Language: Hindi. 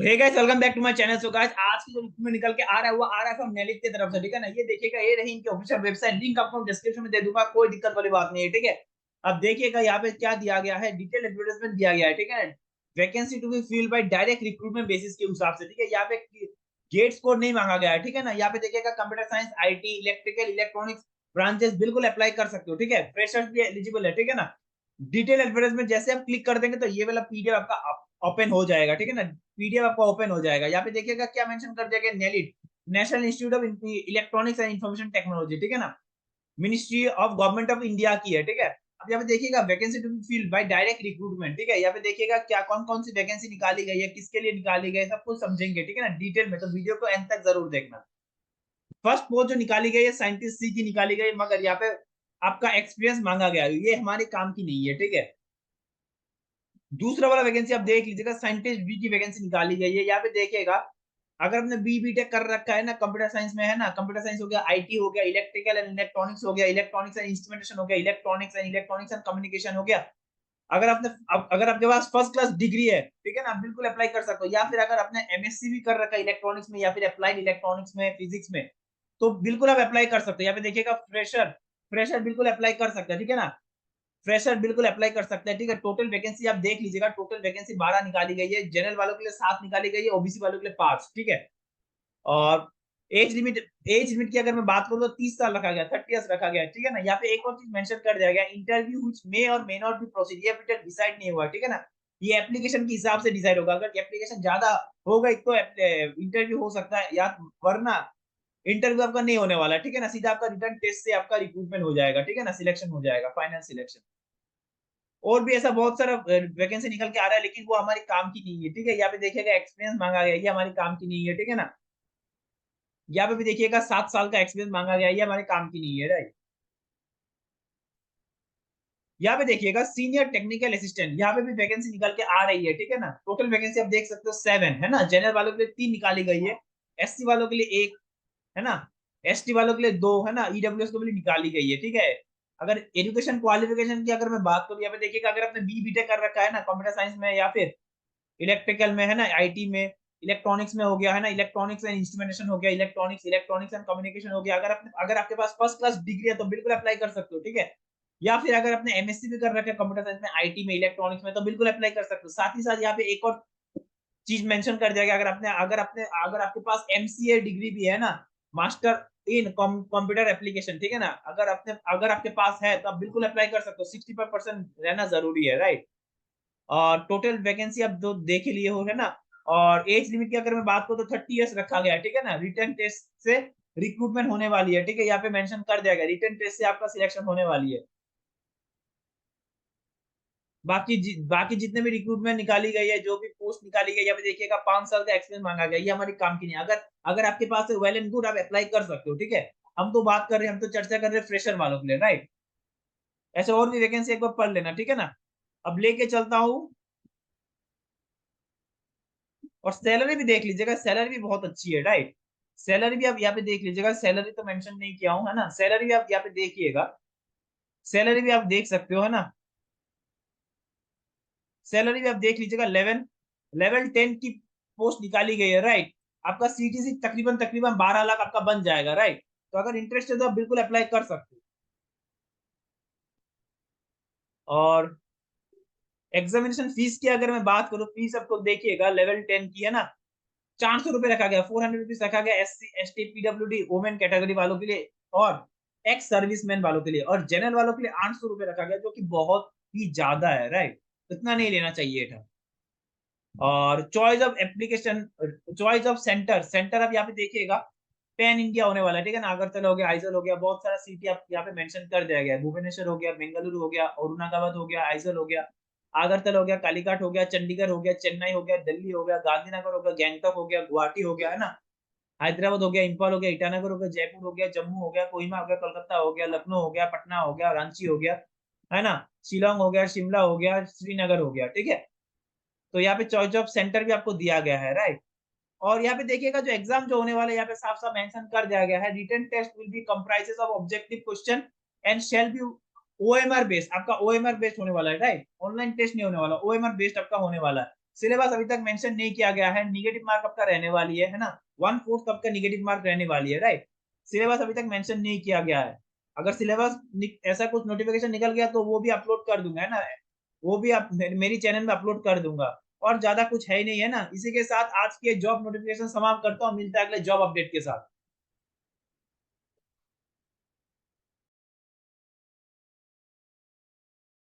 तो hey guys, welcome back to my channel. So guys, आज की जो रिक्रूटमेंट निकल के आ रहा है वो आ रहा है फ्रॉम नेलिक की तरफ से, ठीक है ना। ये देखिएगा, ये रही इनकी ऑफिशियल वेबसाइट, लिंक आपको डिस्क्रिप्शन में दे दूंगा, कोई दिक्कत वाली बात नहीं है, ठीक है। अब देखिएगा यहाँ पे क्या दिया गया है, डिटेल एडवर्टाइजमेंट दिया गया है, ठीक है। Vacancy to be filled by direct recruitment basis के हिसाब से, ठीक है। यहाँ पे गेट स्कोर नहीं मांगा गया है, ठीक है ना। यहाँ पे देखिएगा computer science, IT, electrical, electronics branches बिल्कुल अप्लाई कर सकते हो, ठीक है। फ्रेशर्स भी एलिजिबल है, ठीक है ना। डिटेल एडवर्टाइजमेंट जैसे आप क्लिक कर देंगे तो ये वाला पीडीएफ आपका ओपन हो जाएगा, ठीक है ना। पीडीएफ आपका ओपन हो जाएगा। यहाँ पे देखिएगा क्या मेंशन कर दिया गया, NIELIT, national institute of electronics and information technology, ठीक है ना। Ministry of government of India की है, ठीक है। अब यहाँ पे देखिएगा vacancy to be filled by direct recruitment, ठीक है। यहाँ पे देखिएगा क्या कौन कौन सी वैकेंसी निकाली गई है, किसके लिए निकाली गई है, सब कुछ समझेंगे, ठीक है ना, डिटेल में। तो वीडियो को एंड तक जरूर देखना। फर्स्ट पोस्ट जो निकाली गई है साइंटिस्ट सी की निकाली गई है, मगर यहाँ पे आपका एक्सपीरियंस मांगा गया है, ये हमारे काम की नहीं है, ठीक है। दूसरा वाला वैकेंसी आप देख लीजिएगा, साइंटिस्ट बी की वैकेंसी निकाली गई है। यहाँ पे देखिएगा, अगर आपने बी टेक कर रखा है ना, कंप्यूटर साइंस में है ना, कंप्यूटर साइंस हो गया, आईटी हो गया, इलेक्ट्रिकल एंड इलेक्ट्रॉनिक्स हो गया, इलेक्ट्रॉनिक्स एंड इंस्ट्रूमेंटेशन हो गया, इलेक्ट्रॉनिक्स एंड कम्युनिकेशन हो गया। अगर आपने अगर आपके पास फर्स्ट क्लास डिग्री है, ठीक है ना, आप बिल्कुल अप्लाई कर सकते हो। या फिर अगर आपने एमएससी भी कर रखा है इलेक्ट्रॉनिक्स में या फिर अप्लाइड इलेक्ट्रॉनिक्स में, फिजिक्स में, तो बिल्कुल आप अप्लाई कर सकते हो। यहाँ पे देखिएगा फ्रेशर, फ्रेशर बिल्कुल अप्लाई कर सकते हैं, ठीक है ना। फ्रेशर बिल्कुल अप्लाई कर सकते हैं, ठीक है। टोटल वैकेंसी आप देख लीजिएगा, टोटल वैकेंसी 12 निकाली गई है। जनरल वालों के लिए 7 निकाली गई है, ओबीसी वालों के लिए 5, ठीक है। और एज लिमिट की अगर मैं बात करूं तो 30 साल रखा गया, 30 ईयर्स रखा गया, ठीक है ना। यहाँ पे एक और चीज मेंशन कर दिया गया, इंटरव्यू व्हिच मे और मे नॉट बी प्रोसीड, ये अभी तक डिसाइड नहीं हुआ, ठीक है ना। ये एप्लीकेशन के हिसाब से डिसाइड होगा। अगर एप्लीकेशन ज्यादा हो गई तो इंटरव्यू हो सकता है, या वरना इंटरव्यू आपका नहीं होने वाला है, ठीक है ना। सीधा आपका रिटर्न टेस्ट से आपका रिक्रूटमेंट हो जाएगा, ठीक है ना, सिलेक्शन हो जाएगा, फाइनल सिलेक्शन। और भी ऐसा बहुत सारा वैकेंसी निकल के आ रहा है, लेकिन वो हमारे काम की नहीं है, ठीक है। यहाँ पे देखिएगा एक्सपीरियंस मांगा गया, ये हमारे काम की नहीं है, ठीक है ना। यहाँ पे भी देखिएगा 7 साल का एक्सपीरियंस मांगा गया, ये हमारे काम की नहीं है, राइट। यहाँ पे देखिएगा सीनियर टेक्निकल असिस्टेंट, यहाँ पे भी वैकेंसी निकल के आ रही है, ठीक है ना। टोटल वैकेंसी आप देख सकते हो 7 है ना। जनरल वालों के लिए 3 निकाली गई है, एससी वालों के लिए 1 है ना, एसटी वालों के लिए 2 है ना, ईडब्ल्यूएस के लिए निकाली गई है, ठीक है। अगर एजुकेशन क्वालिफिकेशन की अगर मैं बात करूँ, यहाँ पे देखिएगा अगर आपने बीटेक कर रखा है ना कंप्यूटर साइंस में, या फिर इलेक्ट्रिकल में है ना, आईटी में, इलेक्ट्रॉनिक्स में हो गया है ना, इलेक्ट्रॉनिक्स एंड इंस्ट्रूमेंटेशन हो गया, इलेक्ट्रॉनिक्स एंड कम्युनिकेशन हो गया, अगर आपके पास फर्स्ट क्लास डिग्री है तो बिल्कुल अप्लाई कर सकते हो, ठीक है। या फिर अगर आपने एमएससी भी कर रखा है कंप्यूटर साइंस में, आईटी में, इलेक्ट्रॉनिक्स में, तो बिल्कुल अप्लाई कर सकते हो। साथ ही साथ यहाँ पे एक और चीज मेंशन कर दिया गया, अगर आपके पास एमसीए डिग्री भी है ना, मास्टर इन कंप्यूटर एप्लीकेशन, ठीक है ना, अगर आपके पास है तो आप बिल्कुल अप्लाई कर सकते हो। 65% रहना जरूरी है, राइट। और टोटल वैकेंसी आप जो देख ही लिए हो, है ना। और एज लिमिट की अगर मैं बात करूँ तो 30 ईयर्स रखा गया है, ठीक है ना। रिटर्न टेस्ट से रिक्रूटमेंट होने वाली है, ठीक है। यहाँ पे मेंशन कर दिया गया रिटर्न टेस्ट से आपका सिलेक्शन होने वाली है। बाकी जितने भी रिक्रूटमेंट निकाली गई है, जो भी पोस्ट निकाली गई है, यहाँ पे देखिएगा 5 साल का एक्सपीरियंस मांगा गया, ये हमारी काम की नहीं है। अगर अगर आपके पास है, वेल एंड गुड, आप अप्लाई कर सकते हो, ठीक है। हम तो बात कर रहे हैं, हम तो चर्चा कर रहे हैं फ्रेशर वालों के लिए, राइट। ऐसे और भी वैकेंसी एक बार पढ़ लेना, ठीक है ना। अब लेके चलता हूँ, और सैलरी भी देख लीजिएगा, सैलरी भी बहुत अच्छी है, राइट। सैलरी भी आप यहाँ पे देख लीजिएगा, सैलरी तो मेंशन नहीं किया हूँ, है ना। सैलरी भी आप यहाँ पे देखिएगा, सैलरी भी आप देख सकते हो, है ना। सैलरी भी आप देख लीजिएगा, लेवल 10 की पोस्ट निकाली गई है, राइट। आपका सीटीसी तकरीबन तकरीबन 12 लाख आपका बन जाएगा, राइट। तो अगर इंटरेस्ट है तो आप बिल्कुल अप्लाई कर सकते हो। और एग्जामिनेशन फीस की अगर मैं बात करूँ, फीस आपको देखिएगा लेवल 10 की है ना, 400 रुपये रखा गया, 400 रुपीज रखा गया SC ST PWD women category वालों के लिए, और एक्स सर्विसमैन वालों के लिए, और जनरल वालों के लिए 800 रुपये रखा गया, जो कि बहुत ही ज्यादा है, राइट। इतना नहीं लेना चाहिए था। और choice of application, choice of centre, centre आप यहाँ पे देखिएगा, पैन इंडिया होने वाला है, ठीक है ना। अगरतला हो गया, आइजल हो गया, बहुत सारा सिटी आप यहाँ पे मेंशन कर दिया गया है। भुवनेश्वर हो गया, बेंगलुरु हो गया, औरंगाबाद हो गया, आइजल हो गया, अगरतला हो गया, कालीघाट हो गया, चंडीगढ़ हो गया, चेन्नई हो गया, दिल्ली हो गया, गांधीनगर हो गया, गैंगटॉक हो गया, गुवाहाटी हो गया, है ना, हैदराबाद हो गया, इंफाल हो गया, ईटानगर हो गया, जयपुर हो गया, जम्मू हो गया, कोहिमा हो गया, कोलकाता हो गया, लखनऊ हो गया, पटना हो गया, रांची हो गया, है ना, शिलोंग हो गया, शिमला हो गया, श्रीनगर हो गया, ठीक है। तो यहाँ पे चॉइस ऑफ सेंटर भी आपको दिया गया है, राइट। और यहाँ पे देखिएगा जो एग्जाम जो होने वाले, यहाँ पे साफ साफ मेंशन कर दिया गया है, written test will be comprises of objective question and shall be OMR based, आपका ओएमआर बेस्ड होने वाला है, राइट। ऑनलाइन टेस्ट नहीं होने वाला, ओएमआर बेस्ड आपका होने वाला है। सिलेबस अभी तक मेंशन नहीं किया गया है, नेगेटिव मार्क आपका रहने वाली है ना, 1/4 आपका नेगेटिव मार्क रहने वाली है, राइट। सिलेबस अभी तक मेंशन नहीं किया गया है। अगर सिलेबस ऐसा कुछ नोटिफिकेशन निकल गया तो वो भी अपलोड कर दूंगा, है ना, वो भी आप मेरी चैनल में अपलोड कर दूंगा। और ज्यादा कुछ है ही नहीं, है ना। इसी के साथ आज के जॉब नोटिफिकेशन समाप्त करता हूँ, मिलता है अगले जॉब अपडेट के साथ।